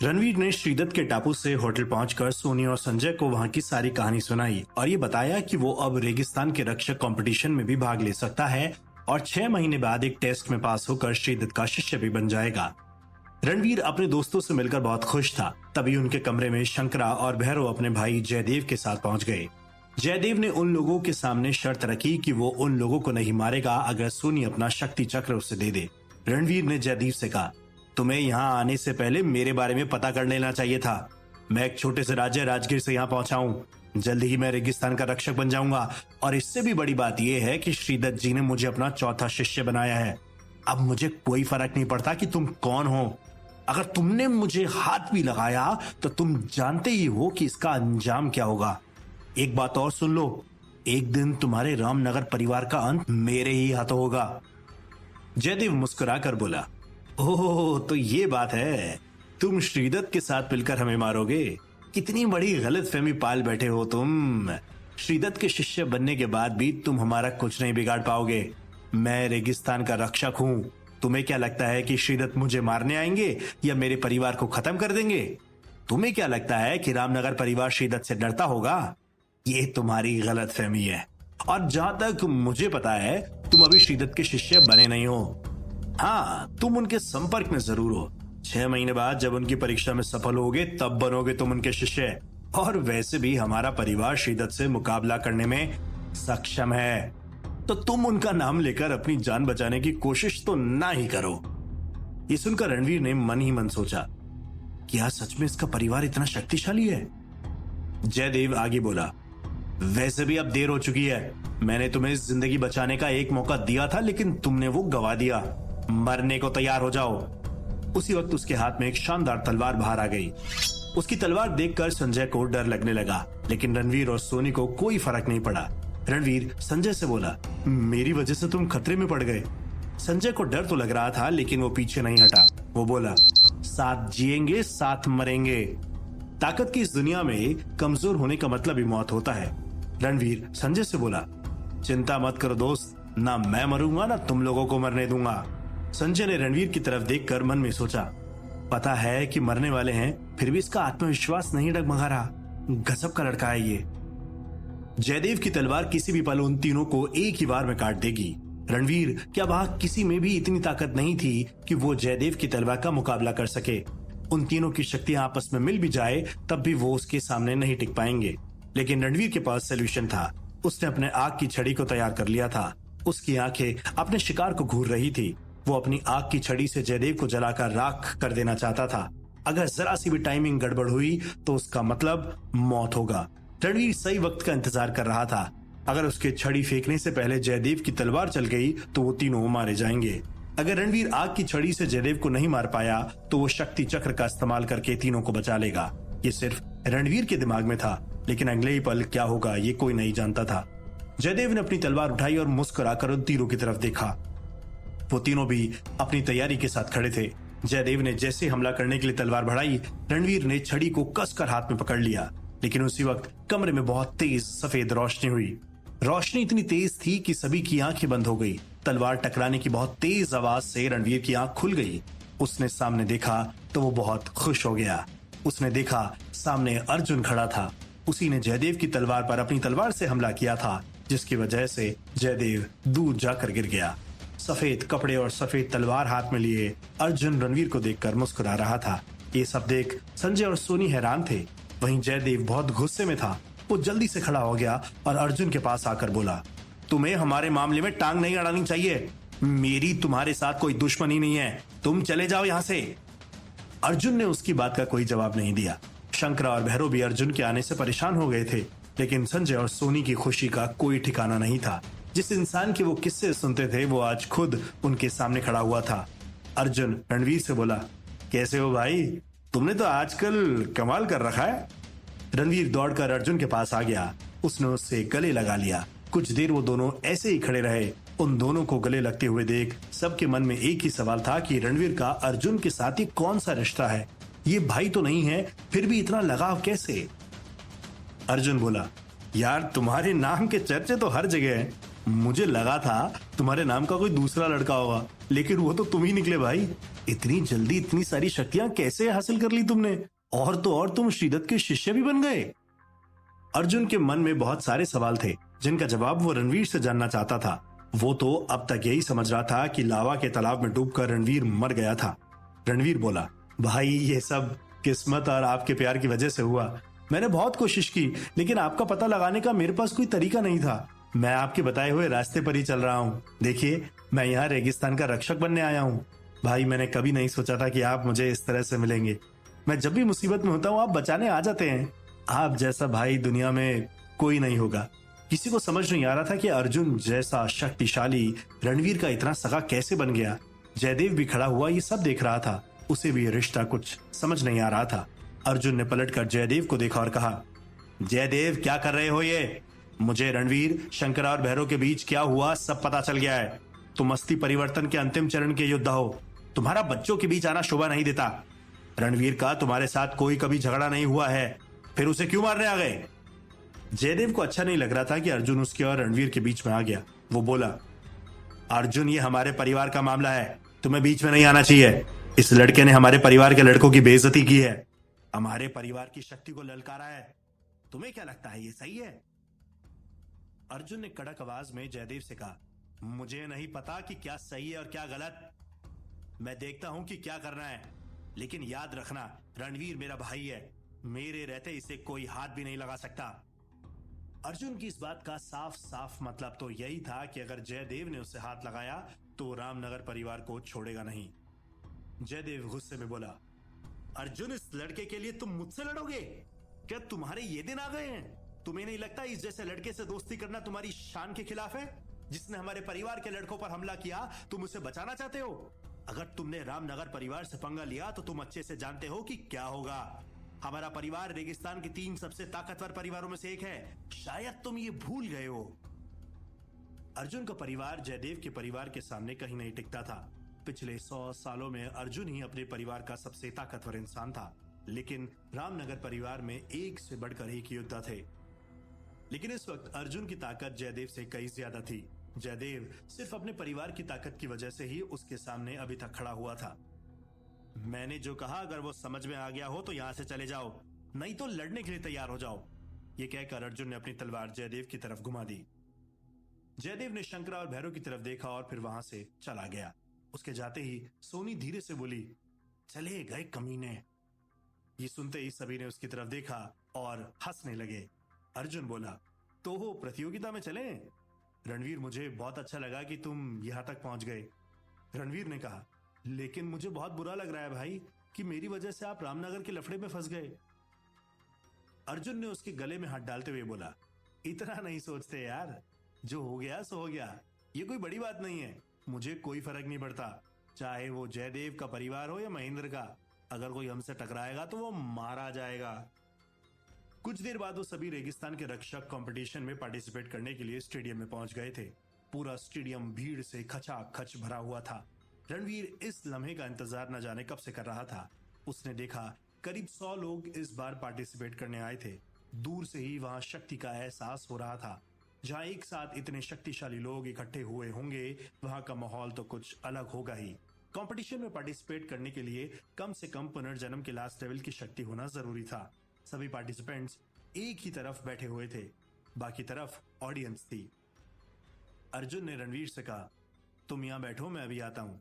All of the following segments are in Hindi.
रणवीर ने श्रीदत्त के टापू से होटल पहुंचकर सोनी और संजय को वहां की सारी कहानी सुनाई और ये बताया कि वो अब रेगिस्तान के रक्षक कंपटीशन में भी भाग ले सकता है और 6 महीने बाद एक टेस्ट में पास होकर श्रीदत्त का शिष्य भी बन जाएगा। रणवीर अपने दोस्तों से मिलकर बहुत खुश था। तभी उनके कमरे में शंकरा और भैरव अपने भाई जयदेव के साथ पहुंच गए। जयदेव ने उन लोगों के सामने शर्त रखी कि वो उन लोगों को नहीं मारेगा अगर सोनी अपना शक्ति चक्र उसे दे दे। रणवीर ने जयदेव से कहा, तुम्हें यहाँ आने से पहले मेरे बारे में पता कर लेना चाहिए था। मैं एक छोटे से राज्य राजगीर से यहाँ पहुंचा हूँ। जल्दी ही मैं रेगिस्तान का रक्षक बन जाऊंगा और इससे भी बड़ी बात यह है कि श्रीदत्त जी ने मुझे अपना चौथा शिष्य बनाया है। अब मुझे कोई फर्क नहीं पड़ता कि तुम कौन हो। अगर तुमने मुझे हाथ भी लगाया तो तुम जानते ही हो कि इसका अंजाम क्या होगा। एक बात और सुन लो, एक दिन तुम्हारे रामनगर परिवार का अंत मेरे ही हाथों होगा। जयदेव मुस्कुराकर बोला, ओह तो ये बात है, तुम श्रीदत्त के साथ मिलकर हमें मारोगे। कितनी बड़ी गलतफहमी पाल बैठे हो तुम। श्रीदत्त के शिष्य बनने के बाद भी तुम हमारा कुछ नहीं बिगाड़ पाओगे। मैं रेगिस्तान का रक्षक हूँ। तुम्हें क्या लगता है कि श्रीदत्त मुझे मारने आएंगे या मेरे परिवार को खत्म कर देंगे? तुम्हें क्या लगता है कि रामनगर परिवार श्रीदत्त से डरता होगा? ये तुम्हारी गलतफहमी है। और जहां तक मुझे पता है तुम अभी श्रीदत्त के शिष्य बने नहीं हो। हाँ, तुम उनके संपर्क में जरूर हो। 6 महीने बाद जब उनकी परीक्षा में सफल होगे तब बनोगे तुम उनके शिष्य। और वैसे भी हमारा परिवार श्रीदत्त से मुकाबला करने में सक्षम है, तो तुम उनका नाम लेकर अपनी जान बचाने की कोशिश तो ना ही करो। ये सुनकर रणवीर ने मन ही मन सोचा, क्या सच में इसका परिवार इतना शक्तिशाली है? जयदेव आगे बोला, वैसे भी अब देर हो चुकी है। मैंने तुम्हें जिंदगी बचाने का एक मौका दिया था लेकिन तुमने वो गवा दिया। मरने को तैयार हो जाओ। उसी वक्त उसके हाथ में एक शानदार तलवार बाहर आ गई। उसकी तलवार देखकर संजय को डर लगने लगा, लेकिन रणवीर और सोनी को कोई फर्क नहीं पड़ा। रणवीर संजय से बोला, मेरी वजह से तुम खतरे में पड़ गए। संजय को डर तो लग रहा था लेकिन वो पीछे नहीं हटा। वो बोला, साथ जिएंगे साथ मरेंगे। ताकत की इस दुनिया में कमजोर होने का मतलब ही मौत होता है। रणवीर संजय से बोला, चिंता मत करो दोस्त, ना मैं मरूंगा ना तुम लोगों को मरने दूंगा। संजय ने रणवीर की तरफ देखकर मन में सोचा, पता है कि मरने वाले हैं फिर भी इसका आत्मविश्वास नहीं डगमगा रहा। गजब का लड़का है ये। जयदेव की तलवार किसी भी पल उन तीनों को एक ही बार में काट देगी। रणवीर, क्या वहां किसी में भी इतनी ताकत नहीं थी कि वो जयदेव की तलवार का मुकाबला कर सके? उन तीनों की शक्तियां आपस में मिल भी जाए तब भी वो उसके सामने नहीं टिक पाएंगे। लेकिन रणवीर के पास सोल्यूशन था। उसने अपने आग की छड़ी को तैयार कर लिया था। उसकी आंखें अपने शिकार को घूर रही थी। वो अपनी आग की छड़ी से जयदेव को जलाकर राख कर देना चाहता था। अगर जरा सी भी टाइमिंग गड़बड़ हुई तो उसका मतलब मौत होगा। रणवीर सही वक्त का इंतजार कर रहा था। अगर उसके छड़ी फेंकने से पहले जयदेव की तलवार चल गई तो वो तीनों मारे जाएंगे। अगर रणवीर आग की छड़ी से जयदेव को नहीं मार पाया तो वो शक्ति चक्र का इस्तेमाल करके तीनों को बचा लेगा। ये सिर्फ रणवीर के दिमाग में था, लेकिन अगले ही पल क्या होगा ये कोई नहीं जानता था। जयदेव ने अपनी तलवार उठाई और मुस्कुराकर उन तीनों की तरफ देखा। वो तीनों भी अपनी तैयारी के साथ खड़े थे। जयदेव ने जैसे हमला करने के लिए तलवार बढ़ाई, रणवीर ने छड़ी को कसकर हाथ में पकड़ लिया। लेकिन उसी वक्त कमरे में बहुत तेज सफेद रोशनी हुई। रोशनी इतनी तेज थी कि सभी की आंखें बंद हो गई। तलवार टकराने की बहुत तेज आवाज से रणवीर की आंख खुल गई। उसने सामने देखा तो वो बहुत खुश हो गया। उसने देखा सामने अर्जुन खड़ा था। उसी ने जयदेव की तलवार पर अपनी तलवार से हमला किया था, जिसकी वजह से जयदेव दूर जाकर गिर गया। सफेद कपड़े और सफेद तलवार हाथ में लिए अर्जुन रणवीर को देखकर मुस्कुरा रहा था। ये सब देख संजय और सोनी हैरान थे। वहीं जयदेव बहुत गुस्से में था। वो जल्दी से खड़ा हो गया और अर्जुन के पास आकर बोला, तुम्हें हमारे मामले में टांग नहीं अड़ानी चाहिए। मेरी तुम्हारे साथ कोई दुश्मनी नहीं है, तुम चले जाओ यहाँ से। अर्जुन ने उसकी बात का कोई जवाब नहीं दिया। शंकरा और भैरव भी अर्जुन के आने से परेशान हो गए थे, लेकिन संजय और सोनी की खुशी का कोई ठिकाना नहीं था। जिस इंसान के वो किस्से सुनते थे वो आज खुद उनके सामने खड़ा हुआ था। अर्जुन रणवीर से बोला, कैसे हो भाई? तुमने तो आजकल कमाल कर रखा है। रणवीर दौड़कर अर्जुन के पास आ गया। उसने उससे गले लगा लिया। कुछ देर वो दोनों ऐसे ही खड़े रहे। उन दोनों को गले लगते हुए देख सबके मन में एक ही सवाल था कि रणवीर का अर्जुन के साथ ही कौन सा रिश्ता है? ये भाई तो नहीं है, फिर भी इतना लगाव कैसे? अर्जुन बोला, यार तुम्हारे नाम के चर्चे तो हर जगह हैं। मुझे लगा था तुम्हारे नाम का कोई दूसरा लड़का होगा, लेकिन वो तो तुम ही निकले भाई। इतनी जल्दी इतनी सारी शक्तियां कैसे हासिल कर ली तुमने? और तो और तुम श्रीदत्त के शिष्य भी बन गए। अर्जुन के मन में बहुत सारे सवाल थे जिनका जवाब वो रणवीर से जानना चाहता था। वो तो अब तक यही समझ रहा था कि लावा के तालाब में डूबकर रणवीर मर गया था। रणवीर बोला, भाई ये सब किस्मत और आपके प्यार की वजह से हुआ। मैंने बहुत कोशिश की, लेकिन आपका पता लगाने का मेरे पास कोई तरीका नहीं था। मैं आपके बताए हुए रास्ते पर ही चल रहा हूँ। देखिए, मैं यहाँ रेगिस्तान का रक्षक बनने आया हूँ। भाई मैंने कभी नहीं सोचा था कि आप मुझे इस तरह से मिलेंगे। मैं जब भी मुसीबत में होता हूँ आप बचाने आ जाते हैं। आप जैसा भाई दुनिया में कोई नहीं होगा। किसी को समझ नहीं आ रहा था कि अर्जुन जैसा शक्तिशाली रणवीर का इतना सगा कैसे बन गया। जयदेव भी खड़ा हुआ ये सब देख रहा था। उसे भी ये रिश्ता कुछ समझ नहीं आ रहा था। अर्जुन ने पलटकर जयदेव को देखा और कहा, जयदेव क्या कर रहे हो ये? मुझे रणवीर, शंकरा और भैरव के बीच क्या हुआ सब पता चल गया है। तुम अस्थि परिवर्तन के अंतिम चरण के योद्धा हो। तुम्हारा बच्चों के बीच आना शोभा नहीं देता। रणवीर का तुम्हारे साथ कोई कभी झगड़ा नहीं हुआ है, फिर उसे क्यों मारने आ गए? जयदेव को अच्छा नहीं लग रहा था कि अर्जुन उसके और रणवीर के बीच में आ गया। वो बोला, अर्जुन ये हमारे परिवार का मामला है, तुम्हें बीच में नहीं आना चाहिए। इस लड़के ने हमारे परिवार के लड़कों की बेइज्जती की है, हमारे परिवार की शक्ति को ललकारा है। तुम्हें क्या लगता है ये सही है? अर्जुन ने कड़क आवाज में जयदेव से कहा, मुझे नहीं पता कि क्या सही है और क्या गलत। मैं देखता हूं कि क्या करना है, लेकिन याद रखना रणवीर मेरा भाई है। मेरे रहते इसे कोई हाथ भी नहीं लगा सकता। अर्जुन की इस बात का साफ साफ मतलब तो यही था कि अगर जयदेव ने उसे हाथ लगाया तो रामनगर परिवार को छोड़ेगा नहीं। जयदेव गुस्से में बोला, अर्जुन इस लड़के के लिए तुम मुझसे लड़ोगे? क्या तुम्हारे ये दिन आ गए हैं? तुम्हें नहीं लगता इस जैसे लड़के से दोस्ती करना तुम्हारी शान के खिलाफ है? जिसने हमारे परिवार के लड़कों पर हमला किया तुम उसे बचाना चाहते हो? अगर तुमने रामनगर परिवार से पंगा लिया तो तुम अच्छे से जानते हो कि क्या होगा। हमारा परिवार रेगिस्तान के 3 सबसे ताकतवर परिवारों में से एक है। शायद तुम ये भूल गए हो। अर्जुन का परिवार जयदेव के परिवार के सामने कहीं नहीं टिकता था। पिछले 100 सालों में अर्जुन ही अपने परिवार का सबसे ताकतवर इंसान था, लेकिन रामनगर परिवार में एक से बढ़कर एक योद्धा थे। लेकिन इस वक्त अर्जुन की ताकत जयदेव से कई ज्यादा थी। जयदेव सिर्फ अपने परिवार की ताकत की वजह से ही उसके सामने अभी तक खड़ा हुआ था। मैंने जो कहा अगर वो समझ में आ गया हो तो यहां से चले जाओ, नहीं तो लड़ने के लिए तैयार हो जाओ। ये कहकर अर्जुन ने अपनी तलवार जयदेव की तरफ घुमा दी। जयदेव ने शंकरा और भैरव की तरफ देखा और फिर वहां से चला गया। उसके जाते ही सोनी धीरे से बोली, चले गए कमीने। ये सुनते ही सभी ने उसकी तरफ देखा और हंसने लगे। अर्जुन बोला, तो वो प्रतियोगिता में चले? रणवीर, मुझे बहुत अच्छा लगा कि तुम यहां तक पहुंच गए। रणवीर ने कहा, लेकिन मुझे बहुत बुरा लग रहा है भाई कि मेरी वजह से आप रामनगर के लफड़े में फंस गए। अर्जुन ने उसके गले में हाथ डालते हुए बोला, इतना नहीं सोचते यार, जो हो गया सो हो गया। ये कोई बड़ी बात नहीं है। मुझे कोई फर्क नहीं पड़ता, चाहे वो जयदेव का परिवार हो या महेंद्र का। अगर कोई हमसे टकराएगा तो वो मारा जाएगा। कुछ देर बाद वो सभी रेगिस्तान के रक्षक कंपटीशन में पार्टिसिपेट करने के लिए स्टेडियम में पहुंच गए थे। पूरा स्टेडियम भीड़ से खचाखच भरा हुआ था। रणवीर इस लम्हे का इंतजार न जाने कब से कर रहा था। उसने देखा करीब 100 लोग इस बार पार्टिसिपेट करने आए थे। दूर से ही वहां शक्ति का एहसास हो रहा था। जहां एक साथ इतने शक्तिशाली लोग इकट्ठे हुए होंगे वहां का माहौल तो कुछ अलग होगा ही। कंपटीशन में पार्टिसिपेट करने के लिए कम से कम पुनर्जन्म के लास्ट लेवल की शक्ति होना जरूरी था। सभी पार्टिसिपेंट्स एक ही तरफ बैठे हुए थे, बाकी तरफ ऑडियंस थी। अर्जुन ने रणवीर से कहा, तुम यहां बैठो, मैं अभी आता हूं।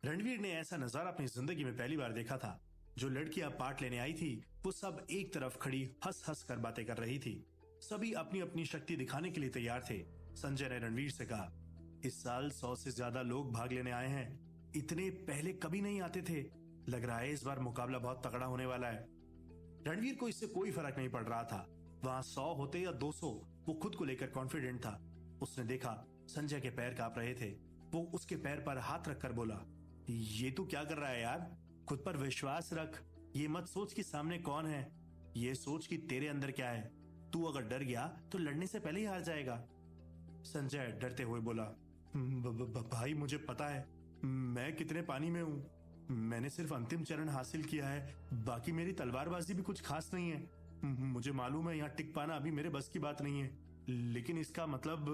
रणवीर ने ऐसा नजारा अपनी जिंदगी में पहली बार देखा था। जो लड़कियां पार्ट लेने आई थी वो सब एक तरफ खड़ी हंस हंस कर बातें कर रही थी। सभी अपनी अपनी शक्ति दिखाने के लिए तैयार थे। संजय ने रणवीर से कहा, इस साल 100 से ज्यादा लोग भाग लेने आए हैं। इतने पहले कभी नहीं आते थे। लग रहा है इस बार मुकाबला बहुत तगड़ा होने वाला है। रणवीर को इससे कोई फर्क नहीं पड़ रहा था। वहां 100 होते या 200, वो खुद को लेकर कॉन्फिडेंट था। उसने देखा संजय के पैर कांप रहे थे। वो उसके पैर पर हाथ रखकर बोला, ये तू क्या कर रहा है यार? खुद पर विश्वास रख। ये मत सोच कि सामने कौन है, ये सोच कि तेरे अंदर क्या है। तू अगर डर गया तो लड़ने से पहले ही हार जाएगा। संजय डरते हुए बोला, भाई मुझे पता है मैं कितने पानी में हूं। मैंने सिर्फ अंतिम चरण हासिल किया है, बाकी मेरी तलवारबाजी भी कुछ खास नहीं है। मुझे मालूम है यहाँ टिक पाना अभी मेरे बस की बात नहीं है, लेकिन इसका मतलब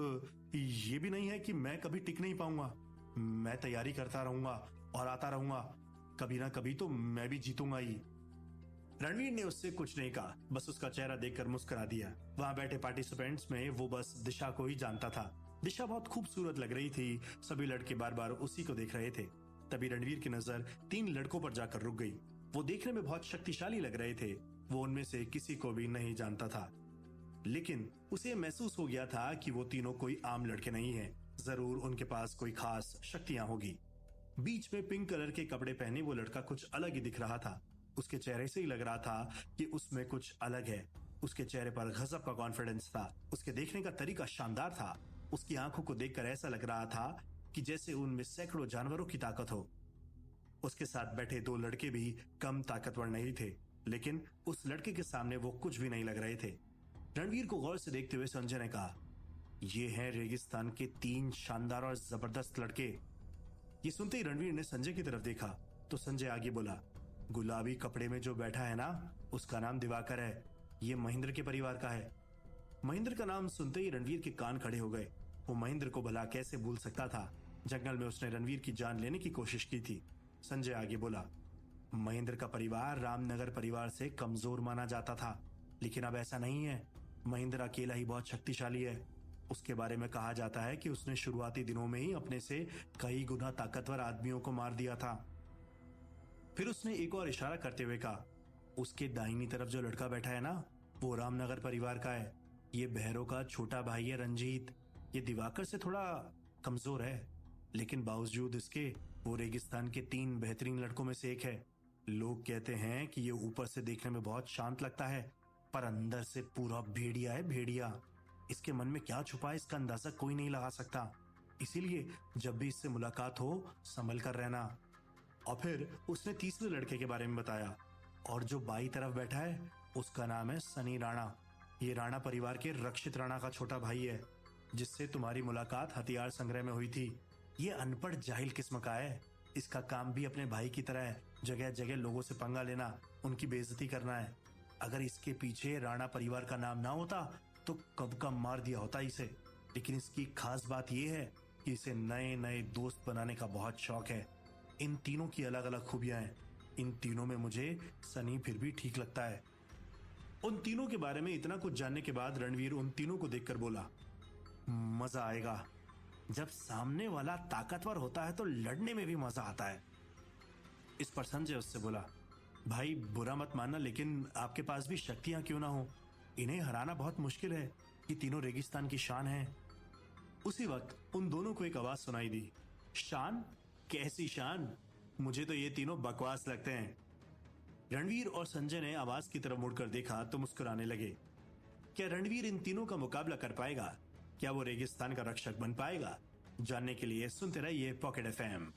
ये भी नहीं है कि मैं कभी टिक नहीं पाऊंगा। मैं तैयारी करता रहूंगा और आता रहूंगा, कभी ना कभी तो मैं भी जीतूंगा ही। रणवीर ने उससे कुछ नहीं कहा, बस उसका चेहरा देखकर मुस्कुरा दिया। वहां बैठे पार्टिसिपेंट्स में वो बस दिशा को ही जानता था। दिशा बहुत खूबसूरत लग रही थी। सभी लड़के बार बार उसी को देख रहे थे। तभी रणवीर की नजर 3 लड़कों पर जाकर रुक गई। वो देखने में बहुत शक्तिशाली लग रहे थे। वो उनमें से किसी को भी नहीं जानता था, लेकिन उसे महसूस हो गया था कि वो तीनों कोई आम लड़के नहीं हैं। जरूर उनके पास कोई खास शक्तियां होगी। बीच में पिंक कलर के कपड़े पहने वो लड़का कुछ अलग ही दिख रहा था। उसके चेहरे से ही लग रहा था कि उसमें कुछ अलग है। उसके चेहरे पर गजब का कॉन्फिडेंस था। उसके देखने का तरीका शानदार था। उसकी आंखों को देखकर ऐसा लग रहा था कि जैसे उनमें सैकड़ों जानवरों की ताकत हो। उसके साथ बैठे 2 लड़के भी कम ताकतवर नहीं थे, लेकिन उस लड़के के सामने वो कुछ भी नहीं लग रहे थे। रणवीर को गौर से देखते हुए संजय ने कहा, ये हैं रेगिस्तान के 3 शानदार और जबरदस्त लड़के। ये सुनते ही रणवीर ने संजय की तरफ देखा तो संजय आगे बोला, गुलाबी कपड़े में जो बैठा है ना, उसका नाम दिवाकर है। ये महेंद्र के परिवार का है। महेंद्र का नाम सुनते ही रणवीर के कान खड़े हो गए। वो महेंद्र को भला कैसे भूल सकता था। जंगल में उसने रणवीर की जान लेने की कोशिश की थी। संजय आगे बोला, महेंद्र का परिवार रामनगर परिवार से कमजोर माना जाता था, लेकिन अब ऐसा नहीं है। महेंद्र अकेला ही बहुत शक्तिशाली है। उसके बारे में कहा जाता है कि उसने शुरुआती दिनों में ही अपने से कई गुना ताकतवर आदमियों को मार दिया था। फिर उसने एक और इशारा करते हुए कहा, उसके दाहिनी तरफ जो लड़का बैठा है ना, वो रामनगर परिवार का है। ये भैरव का छोटा भाई है रंजीत। ये दिवाकर से थोड़ा कमजोर है, लेकिन बावजूद इसके वो रेगिस्तान के 3 बेहतरीन लड़कों में से एक है। लोग कहते हैं कि ये ऊपर से देखने में बहुत शांत लगता है, पर अंदर से पूरा भेड़िया है, भेड़िया। इसके मन में क्या छुपा है, इसका अंदाजा कोई नहीं लगा सकता। इसीलिए जब भी इससे मुलाकात हो, संभल कर रहना। और फिर उसने तीसरे लड़के के बारे में बताया, और जो बाई तरफ बैठा है उसका नाम है सनी राणा। ये राणा परिवार के रक्षित राणा का छोटा भाई है, जिससे तुम्हारी मुलाकात हथियार संग्रह में हुई थी। ये अनपढ़ जाहिल किस्म का है। इसका काम भी अपने भाई की तरह है, जगह जगह लोगों से पंगा लेना, उनकी बेइज्जती करना है। अगर इसके पीछे राणा परिवार का नाम ना होता तो कब का मार दिया होता इसे। लेकिन इसकी खास बात यह है कि इसे नए नए दोस्त बनाने का बहुत शौक है। इन तीनों की अलग अलग खूबियां हैं। इन तीनों में मुझे सनी फिर भी ठीक लगता है। उन तीनों के बारे में इतना कुछ जानने के बाद रणवीर उन तीनों को देखकर बोला, मजा आएगा। जब सामने वाला ताकतवर होता है तो लड़ने में भी मजा आता है। इस पर संजय उससे बोला, भाई बुरा मत मानना, लेकिन आपके पास भी शक्तियां क्यों ना हो, इन्हें हराना बहुत मुश्किल है। ये तीनों रेगिस्तान की शान है। उसी वक्त उन दोनों को एक आवाज सुनाई दी, शान? कैसी शान? मुझे तो ये तीनों बकवास लगते हैं। रणवीर और संजय ने आवाज की तरफ मुड़कर देखा तो मुस्कुराने लगे। क्या रणवीर इन तीनों का मुकाबला कर पाएगा? क्या वो रेगिस्तान का रक्षक बन पाएगा? जानने के लिए सुनते रहिए पॉकेट FM।